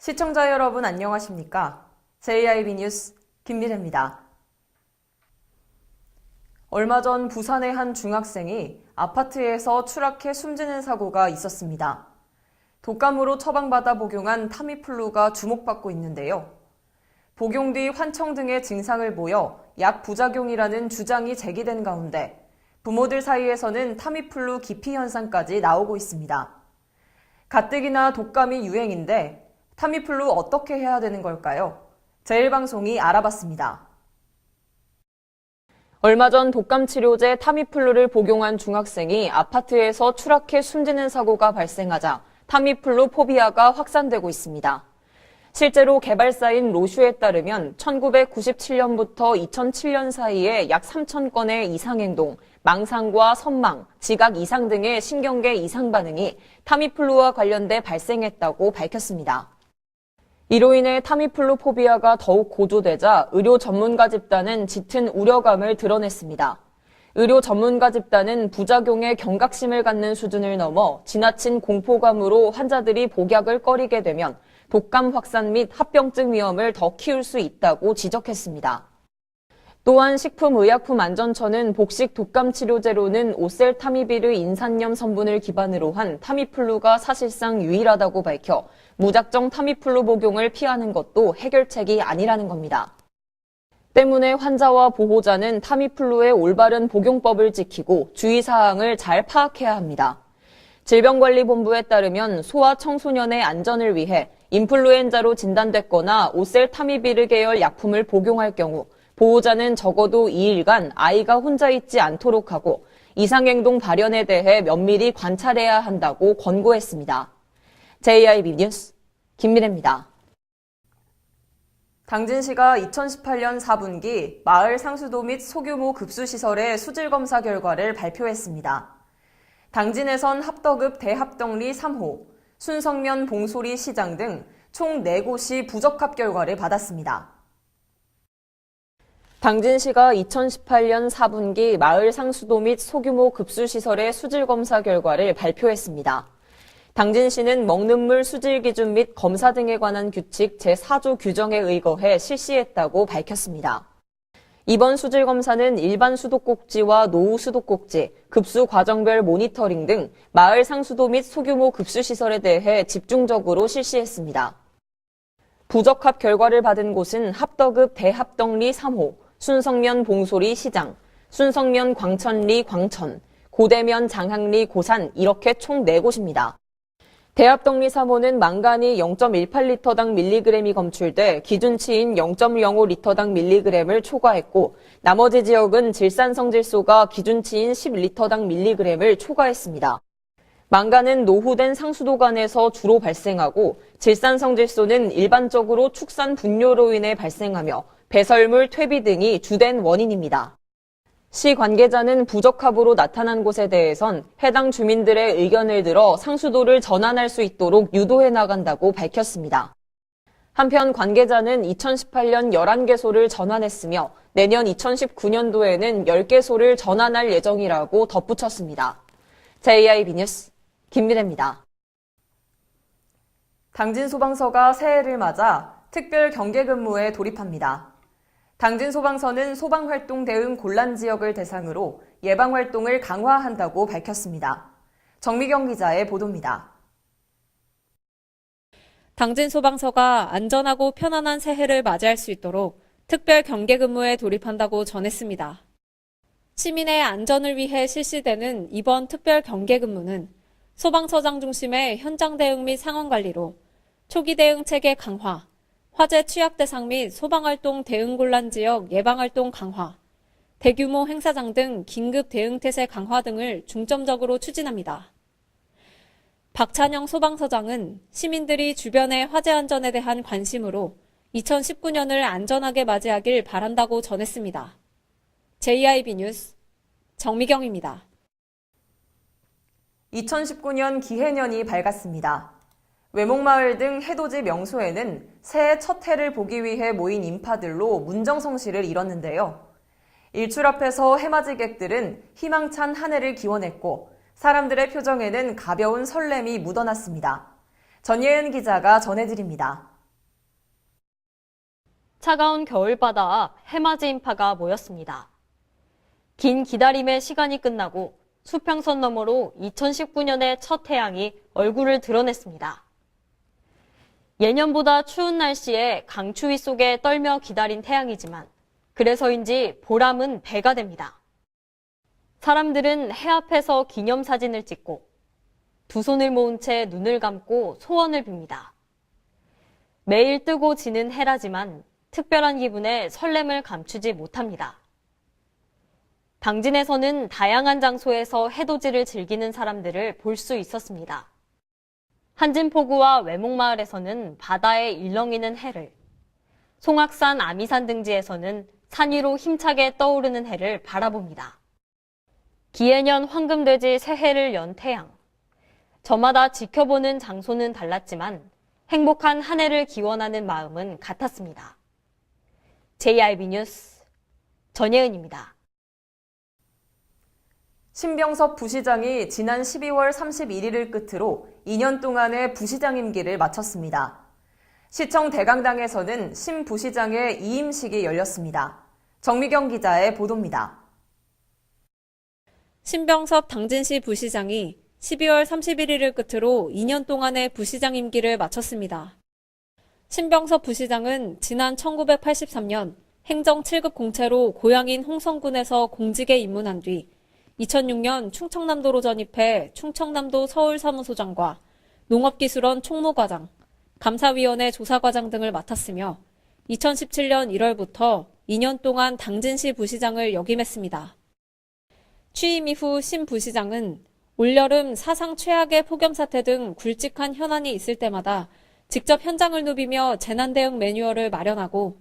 시청자 여러분 안녕하십니까? JIB 뉴스 김미래입니다. 얼마 전 부산의 한 중학생이 아파트에서 추락해 숨지는 사고가 있었습니다. 독감으로 처방받아 복용한 타미플루가 주목받고 있는데요. 복용 뒤 환청 등의 증상을 보여 약 부작용이라는 주장이 제기된 가운데 부모들 사이에서는 타미플루 기피 현상까지 나오고 있습니다. 가뜩이나 독감이 유행인데 타미플루 어떻게 해야 되는 걸까요? 제1방송이 알아봤습니다. 얼마 전 독감 치료제 타미플루를 복용한 중학생이 아파트에서 추락해 숨지는 사고가 발생하자 타미플루 포비아가 확산되고 있습니다. 실제로 개발사인 로슈에 따르면 1997년부터 2007년 사이에 약 3,000건의 이상행동, 망상과 선망, 지각 이상 등의 신경계 이상 반응이 타미플루와 관련돼 발생했다고 밝혔습니다. 이로 인해 타미플루 포비아가 더욱 고조되자 의료 전문가 집단은 짙은 우려감을 드러냈습니다. 의료 전문가 집단은 부작용에 경각심을 갖는 수준을 넘어 지나친 공포감으로 환자들이 복약을 꺼리게 되면 독감 확산 및 합병증 위험을 더 키울 수 있다고 지적했습니다. 또한 식품의약품안전처는 복식 독감 치료제로는 오셀타미비르 인산염 성분을 기반으로 한 타미플루가 사실상 유일하다고 밝혀 무작정 타미플루 복용을 피하는 것도 해결책이 아니라는 겁니다. 때문에 환자와 보호자는 타미플루의 올바른 복용법을 지키고 주의사항을 잘 파악해야 합니다. 질병관리본부에 따르면 소아 청소년의 안전을 위해 인플루엔자로 진단됐거나 오셀타미비르 계열 약품을 복용할 경우 보호자는 적어도 2일간 아이가 혼자 있지 않도록 하고 이상행동 발현에 대해 면밀히 관찰해야 한다고 권고했습니다. JIB 뉴스 김미래입니다. 당진시가 2018년 4분기 마을 상수도 및 소규모 급수시설의 수질검사 결과를 발표했습니다. 당진에선 합덕읍 대합덕리 3호, 순성면 봉소리 시장 등 총 4곳이 부적합 결과를 받았습니다. 당진시가 2018년 4분기 마을 상수도 및 소규모 급수시설의 수질검사 결과를 발표했습니다. 당진시는 먹는 물 수질 기준 및 검사 등에 관한 규칙 제4조 규정에 의거해 실시했다고 밝혔습니다. 이번 수질검사는 일반 수도꼭지와 노후 수도꼭지, 급수 과정별 모니터링 등 마을 상수도 및 소규모 급수시설에 대해 집중적으로 실시했습니다. 부적합 결과를 받은 곳은 합덕읍 대합덕리 3호, 순성면 봉소리 시장, 순성면 광천리 광천, 고대면 장항리 고산 이렇게 총 4곳입니다. 대합덕리 3호는 망간이 0.18리터당 밀리그램이 검출돼 기준치인 0.05리터당 밀리그램을 초과했고 나머지 지역은 질산성질소가 기준치인 10리터당 밀리그램을 초과했습니다. 망간은 노후된 상수도관에서 주로 발생하고 질산성질소는 일반적으로 축산 분뇨로 인해 발생하며 배설물, 퇴비 등이 주된 원인입니다. 시 관계자는 부적합으로 나타난 곳에 대해선 해당 주민들의 의견을 들어 상수도를 전환할 수 있도록 유도해 나간다고 밝혔습니다. 한편 관계자는 2018년 11개소를 전환했으며 내년 2019년도에는 10개소를 전환할 예정이라고 덧붙였습니다. JIB 뉴스 김미래입니다. 당진소방서가 새해를 맞아 특별 경계근무에 돌입합니다. 당진소방서는 소방활동 대응 곤란 지역을 대상으로 예방활동을 강화한다고 밝혔습니다. 정미경 기자의 보도입니다. 당진소방서가 안전하고 편안한 새해를 맞이할 수 있도록 특별 경계근무에 돌입한다고 전했습니다. 시민의 안전을 위해 실시되는 이번 특별 경계근무는 소방서장 중심의 현장 대응 및 상황 관리로 초기 대응 체계 강화, 화재 취약 대상 및 소방활동 대응 곤란 지역 예방활동 강화, 대규모 행사장 등 긴급 대응 태세 강화 등을 중점적으로 추진합니다. 박찬영 소방서장은 시민들이 주변의 화재 안전에 대한 관심으로 2019년을 안전하게 맞이하길 바란다고 전했습니다. JIB 뉴스 정미경입니다. 2019년 기해년이 밝았습니다. 외목마을 등 해돋이 명소에는 새해 첫 해를 보기 위해 모인 인파들로 문정성시를 이뤘는데요. 일출 앞에서 해맞이객들은 희망찬 한 해를 기원했고 사람들의 표정에는 가벼운 설렘이 묻어났습니다. 전예은 기자가 전해드립니다. 차가운 겨울바다 앞 해맞이 인파가 모였습니다. 긴 기다림의 시간이 끝나고 수평선 너머로 2019년의 첫 태양이 얼굴을 드러냈습니다. 예년보다 추운 날씨에 강추위 속에 떨며 기다린 태양이지만 그래서인지 보람은 배가 됩니다. 사람들은 해 앞에서 기념사진을 찍고 두 손을 모은 채 눈을 감고 소원을 빕니다. 매일 뜨고 지는 해라지만 특별한 기분에 설렘을 감추지 못합니다. 당진에서는 다양한 장소에서 해돋이를 즐기는 사람들을 볼 수 있었습니다. 한진포구와 외목마을에서는 바다에 일렁이는 해를, 송악산 아미산 등지에서는 산 위로 힘차게 떠오르는 해를 바라봅니다. 기해년 황금돼지 새해를 연 태양. 저마다 지켜보는 장소는 달랐지만 행복한 한 해를 기원하는 마음은 같았습니다. JIB 뉴스 전예은입니다. 신병섭 부시장이 지난 12월 31일을 끝으로 2년 동안의 부시장 임기를 마쳤습니다. 시청 대강당에서는 신 부시장의 이임식이 열렸습니다. 정미경 기자의 보도입니다. 신병섭 당진시 부시장이 12월 31일을 끝으로 2년 동안의 부시장 임기를 마쳤습니다. 신병섭 부시장은 지난 1983년 행정 7급 공채로 고향인 홍성군에서 공직에 입문한 뒤 2006년 충청남도로 전입해 충청남도 서울사무소장과 농업기술원 총무과장, 감사위원회 조사과장 등을 맡았으며 2017년 1월부터 2년 동안 당진시 부시장을 역임했습니다. 취임 이후 신 부시장은 올여름 사상 최악의 폭염 사태 등 굵직한 현안이 있을 때마다 직접 현장을 누비며 재난 대응 매뉴얼을 마련하고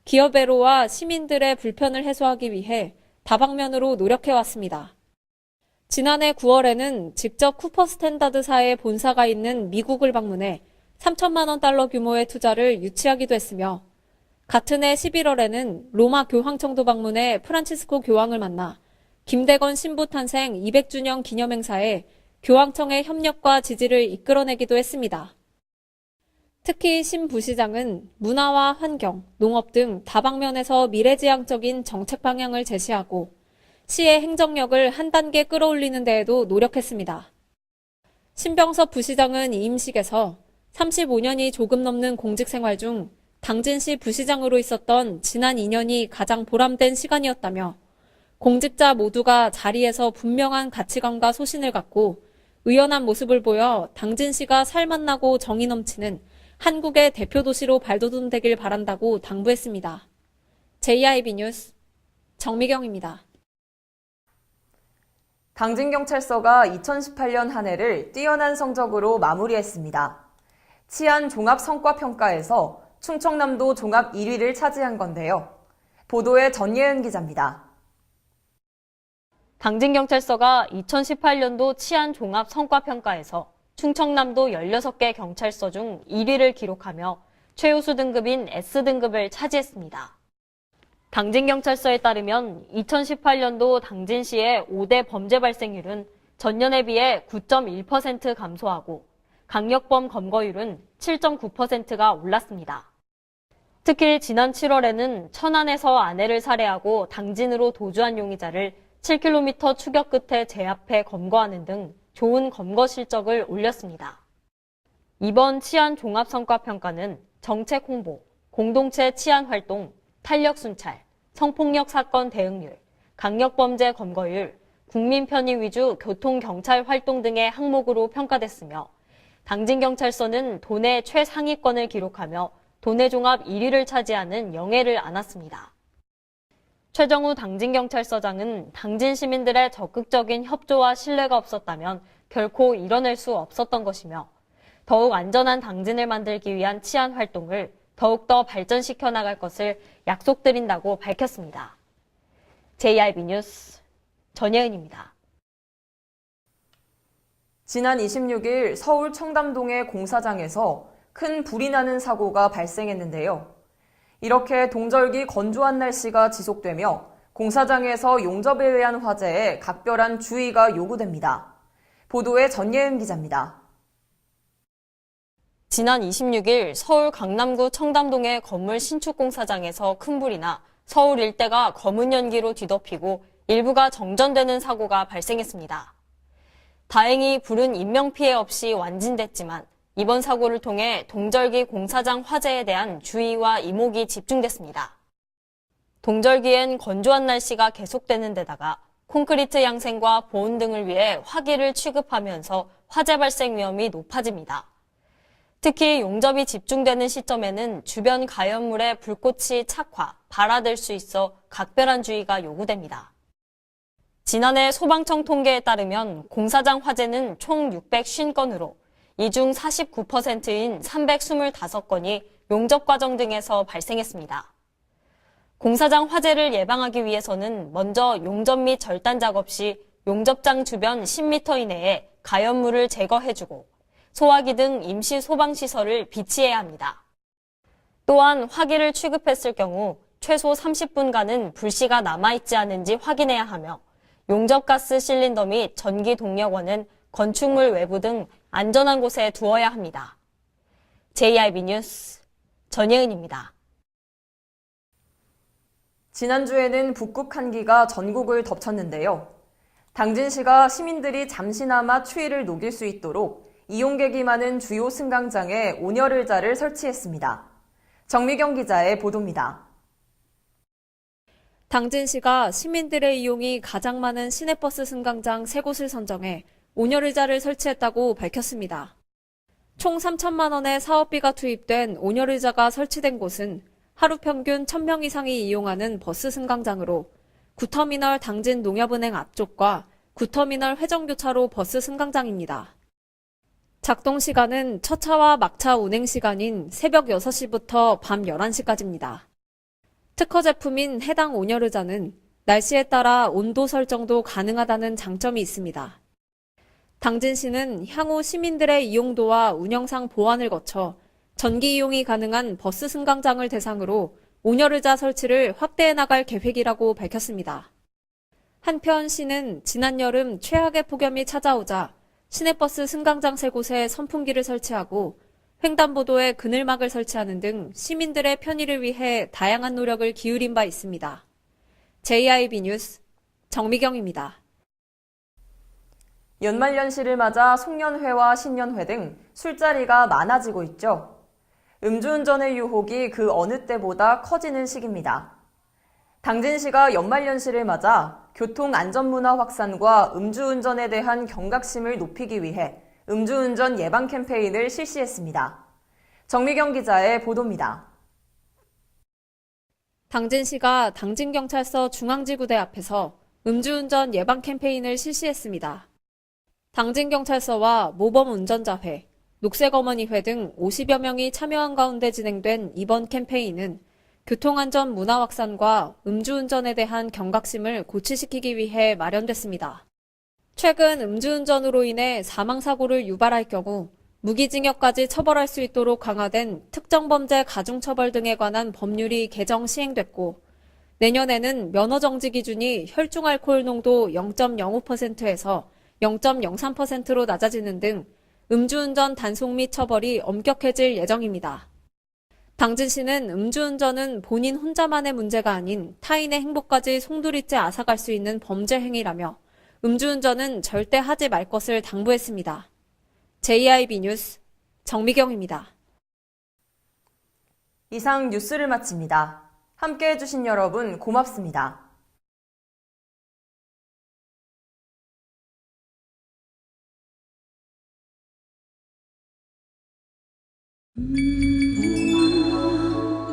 기업 애로와 시민들의 불편을 해소하기 위해 다방면으로 노력해왔습니다. 지난해 9월에는 직접 쿠퍼 스탠다드사의 본사가 있는 미국을 방문해 3천만 원 달러 규모의 투자를 유치하기도 했으며 같은 해 11월에는 로마 교황청도 방문해 프란치스코 교황을 만나 김대건 신부 탄생 200주년 기념행사에 교황청의 협력과 지지를 이끌어내기도 했습니다. 특히 신 부시장은 문화와 환경, 농업 등 다방면에서 미래지향적인 정책 방향을 제시하고 시의 행정력을 한 단계 끌어올리는 데에도 노력했습니다. 신병섭 부시장은 이임식에서 35년이 조금 넘는 공직 생활 중 당진시 부시장으로 있었던 지난 2년이 가장 보람된 시간이었다며 공직자 모두가 자리에서 분명한 가치관과 소신을 갖고 의연한 모습을 보여 당진시가 살맛나고 정이 넘치는 한국의 대표 도시로 발돋움되길 바란다고 당부했습니다. JIB 뉴스 정미경입니다. 당진경찰서가 2018년 한 해를 뛰어난 성적으로 마무리했습니다. 치안 종합 성과평가에서 충청남도 종합 1위를 차지한 건데요. 보도에 전예은 기자입니다. 당진경찰서가 2018년도 치안 종합 성과평가에서 충청남도 16개 경찰서 중 1위를 기록하며 최우수 등급인 S등급을 차지했습니다. 당진경찰서에 따르면 2018년도 당진시의 5대 범죄 발생률은 전년에 비해 9.1% 감소하고 강력범 검거율은 7.9%가 올랐습니다. 특히 지난 7월에는 천안에서 아내를 살해하고 당진으로 도주한 용의자를 7km 추격 끝에 제압해 검거하는 등 좋은 검거 실적을 올렸습니다. 이번 치안 종합성과평가는 정책 홍보, 공동체 치안 활동, 탄력 순찰, 성폭력 사건 대응률, 강력범죄 검거율, 국민 편의 위주 교통경찰 활동 등의 항목으로 평가됐으며 당진경찰서는 도내 최상위권을 기록하며 도내 종합 1위를 차지하는 영예를 안았습니다. 최정우 당진경찰서장은 당진 시민들의 적극적인 협조와 신뢰가 없었다면 결코 이뤄낼 수 없었던 것이며 더욱 안전한 당진을 만들기 위한 치안 활동을 더욱더 발전시켜 나갈 것을 약속드린다고 밝혔습니다. JIB 뉴스 전예은입니다. 지난 26일 서울 청담동의 공사장에서 큰 불이 나는 사고가 발생했는데요. 이렇게 동절기 건조한 날씨가 지속되며 공사장에서 용접에 의한 화재에 각별한 주의가 요구됩니다. 보도에 전예은 기자입니다. 지난 26일 서울 강남구 청담동의 건물 신축 공사장에서 큰 불이 나 서울 일대가 검은 연기로 뒤덮이고 일부가 정전되는 사고가 발생했습니다. 다행히 불은 인명피해 없이 완진됐지만 이번 사고를 통해 동절기 공사장 화재에 대한 주의와 이목이 집중됐습니다. 동절기엔 건조한 날씨가 계속되는 데다가 콘크리트 양생과 보온 등을 위해 화기를 취급하면서 화재 발생 위험이 높아집니다. 특히 용접이 집중되는 시점에는 주변 가연물에 불꽃이 착화, 발아들 수 있어 각별한 주의가 요구됩니다. 지난해 소방청 통계에 따르면 공사장 화재는 총 650건으로 이 중 49%인 325건이 용접 과정 등에서 발생했습니다. 공사장 화재를 예방하기 위해서는 먼저 용접 및 절단 작업 시 용접장 주변 10m 이내에 가연물을 제거해주고 소화기 등 임시 소방시설을 비치해야 합니다. 또한 화기를 취급했을 경우 최소 30분간은 불씨가 남아있지 않은지 확인해야 하며 용접가스 실린더 및 전기 동력원은 건축물 외부 등 안전한 곳에 두어야 합니다. JIB 뉴스 전예은입니다. 지난주에는 북극 한기가 전국을 덮쳤는데요. 당진시가 시민들이 잠시나마 추위를 녹일 수 있도록 이용객이 많은 주요 승강장에 온열의자를 설치했습니다. 정미경 기자의 보도입니다. 당진시가 시민들의 이용이 가장 많은 시내버스 승강장 3곳을 선정해 온열의자를 설치했다고 밝혔습니다. 총 3천만 원의 사업비가 투입된 온열의자가 설치된 곳은 하루 평균 1,000명 이상이 이용하는 버스 승강장으로 9터미널 당진 농협은행 앞쪽과 9터미널 회전교차로 버스 승강장입니다. 작동 시간은 첫 차와 막차 운행 시간인 새벽 6시부터 밤 11시까지입니다. 특허 제품인 해당 온열의자는 날씨에 따라 온도 설정도 가능하다는 장점이 있습니다. 당진시는 향후 시민들의 이용도와 운영상 보완을 거쳐 전기 이용이 가능한 버스 승강장을 대상으로 온열의자 설치를 확대해 나갈 계획이라고 밝혔습니다. 한편 시는 지난 여름 최악의 폭염이 찾아오자 시내버스 승강장 3곳에 선풍기를 설치하고 횡단보도에 그늘막을 설치하는 등 시민들의 편의를 위해 다양한 노력을 기울인 바 있습니다. JIB 뉴스 정미경입니다. 연말연시를 맞아 송년회와 신년회 등 술자리가 많아지고 있죠. 음주운전의 유혹이 그 어느 때보다 커지는 시기입니다. 당진시가 연말연시를 맞아 교통안전문화 확산과 음주운전에 대한 경각심을 높이기 위해 음주운전 예방 캠페인을 실시했습니다. 정미경 기자의 보도입니다. 당진시가 당진경찰서 중앙지구대 앞에서 음주운전 예방 캠페인을 실시했습니다. 당진경찰서와 모범운전자회, 녹색어머니회 등 50여 명이 참여한 가운데 진행된 이번 캠페인은 교통안전 문화 확산과 음주운전에 대한 경각심을 고취시키기 위해 마련됐습니다. 최근 음주운전으로 인해 사망사고를 유발할 경우 무기징역까지 처벌할 수 있도록 강화된 특정범죄 가중처벌 등에 관한 법률이 개정 시행됐고 내년에는 면허정지 기준이 혈중알코올 농도 0.05%에서 0.03%로 낮아지는 등 음주운전 단속 및 처벌이 엄격해질 예정입니다. 당진시는 음주운전은 본인 혼자만의 문제가 아닌 타인의 행복까지 송두리째 앗아갈 수 있는 범죄 행위라며 음주운전은 절대 하지 말 것을 당부했습니다. JIB 뉴스 정미경입니다. 이상 뉴스를 마칩니다. 함께해 주신 여러분 고맙습니다.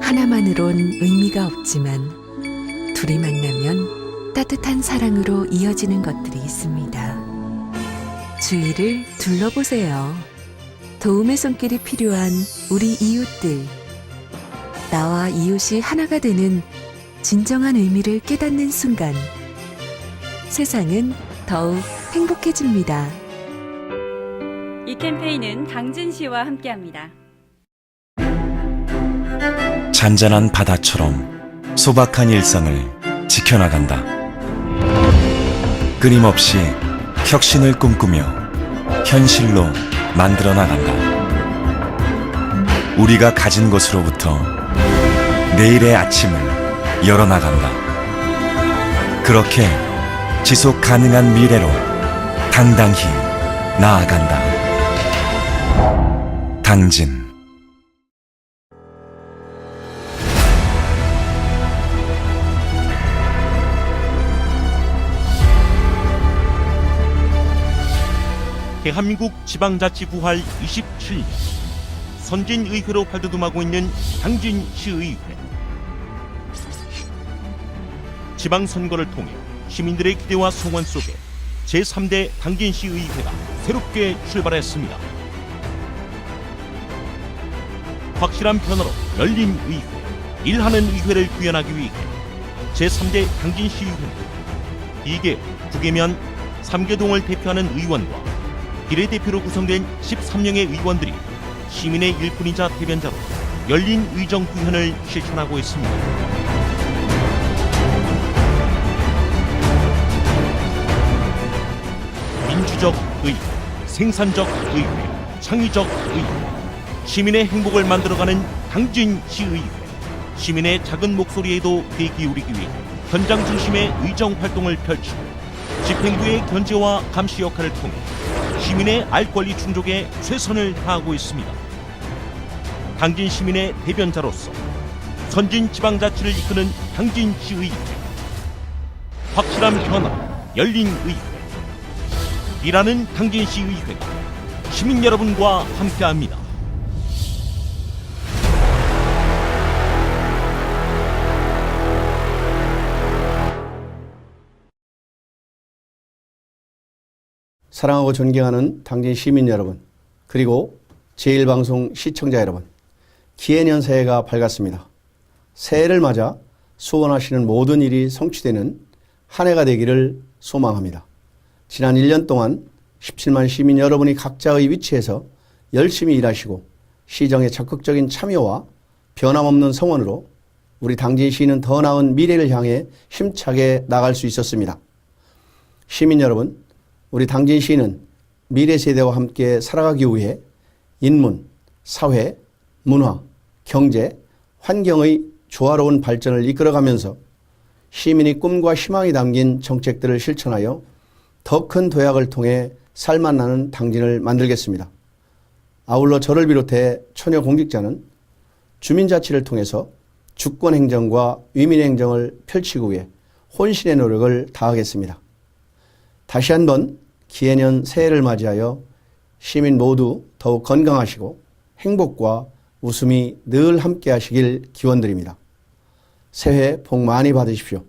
하나만으론 의미가 없지만 둘이 만나면 따뜻한 사랑으로 이어지는 것들이 있습니다. 주위를 둘러보세요. 도움의 손길이 필요한 우리 이웃들. 나와 이웃이 하나가 되는 진정한 의미를 깨닫는 순간 세상은 더욱 행복해집니다. 이 캠페인은 당진시와 함께합니다. 잔잔한 바다처럼 소박한 일상을 지켜나간다. 끊임없이 혁신을 꿈꾸며 현실로 만들어 나간다. 우리가 가진 것으로부터 내일의 아침을 열어나간다. 그렇게 지속 가능한 미래로 당당히 나아간다. 당진. 대한민국 지방자치 부활 27년 선진의회로 발돋움하고 있는 당진시의회. 지방선거를 통해 시민들의 기대와 소원 속에 제3대 당진시의회가 새롭게 출발했습니다. 확실한 변화로 열린 의회, 일하는 의회를 구현하기 위해 제3대 당진시의회는 2개, 9개면 3개동을 대표하는 의원과 비례대표로 구성된 13명의 의원들이 시민의 일꾼이자 대변자로 열린 의정 구현을 실천하고 있습니다. 민주적 의회, 생산적 의회, 창의적 의회, 시민의 행복을 만들어가는 당진시의회, 시민의 작은 목소리에도 귀 기울이기 위해 현장 중심의 의정 활동을 펼치고 집행부의 견제와 감시 역할을 통해 시민의 알 권리 충족에 최선을 다하고 있습니다. 당진 시민의 대변자로서 선진 지방자치를 이끄는 당진시의회. 확실한 변화, 열린 의회. 일하는 당진시의회가 시민 여러분과 함께합니다. 사랑하고 존경하는 당진 시민 여러분, 그리고 제1방송 시청자 여러분, 기해년 새해가 밝았습니다. 새해를 맞아 소원하시는 모든 일이 성취되는 한 해가 되기를 소망합니다. 지난 1년 동안 17만 시민 여러분이 각자의 위치에서 열심히 일하시고 시정의 적극적인 참여와 변함없는 성원으로 우리 당진시는 더 나은 미래를 향해 힘차게 나갈 수 있었습니다. 시민 여러분, 우리 당진시는 미래 세대와 함께 살아가기 위해 인문, 사회, 문화, 경제, 환경의 조화로운 발전을 이끌어가면서 시민의 꿈과 희망이 담긴 정책들을 실천하여 더 큰 도약을 통해 살맛나는 당진을 만들겠습니다. 아울러 저를 비롯해 처녀 공직자는 주민자치를 통해서 주권행정과 위민행정을 펼치기 위해 혼신의 노력을 다하겠습니다. 다시 한번 기해년 새해를 맞이하여 시민 모두 더욱 건강하시고 행복과 웃음이 늘 함께 하시길 기원드립니다. 새해 복 많이 받으십시오.